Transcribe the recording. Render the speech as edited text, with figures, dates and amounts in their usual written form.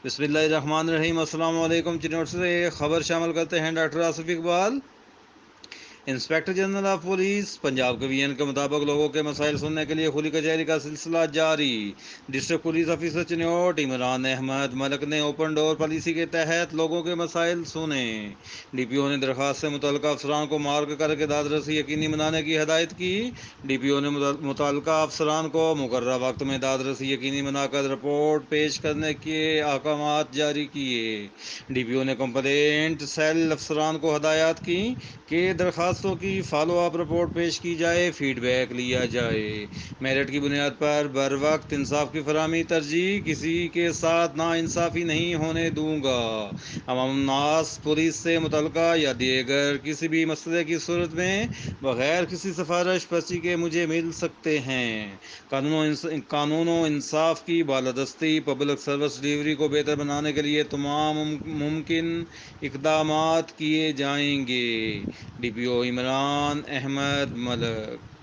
بسم اللہ الرحمن الرحیم۔ السلام علیکم۔ چنوٹ سے خبر شامل کرتے ہیں doctor Asif Iqbal. Inspector general of police Punjab کے وی این کے مطابق لوگوں کے مسائل سننے کے لیے کھلی کچہری کا سلسلہ جاری۔ District police officer Chiniot Imran Ahmed Malik نے اوپن ڈور پالیسی کے تحت لوگوں کے مسائل سنے۔ ڈی پی او نے درخواست سے متعلقہ افسران کو مارک کر کے داد رسی یقینی بنانے کی ہدایت کی۔ ڈی پی او نے متعلقہ افسران کو مقررہ وقت میں داد رسی یقینی بنا کر رپورٹ پیش کرنے کے احکامات جاری کیے۔ ڈی پی او نے کمپلینٹ سیل افسران کو ہدایات کی کہ درخواستوں کی فالو اپ رپورٹ پیش کی جائے، فیڈ بیک لیا جائے۔ میرٹ کی بنیاد پر بروقت انصاف کی فراہمی ترجیح، کسی کے ساتھ ناانصافی نہیں ہونے دوں گا۔ عوام الناس پولیس سے متعلقہ یا دیگر کسی بھی مسئلے کی صورت میں بغیر کسی سفارش پرچی کے مجھے مل سکتے ہیں۔ قانون و انصاف کی بالادستی، پبلک سروس ڈلیوری کو بہتر بنانے کے لیے تمام ممکن اقدامات کیے جائیں گے۔ ڈی پی او عمران احمد ملک۔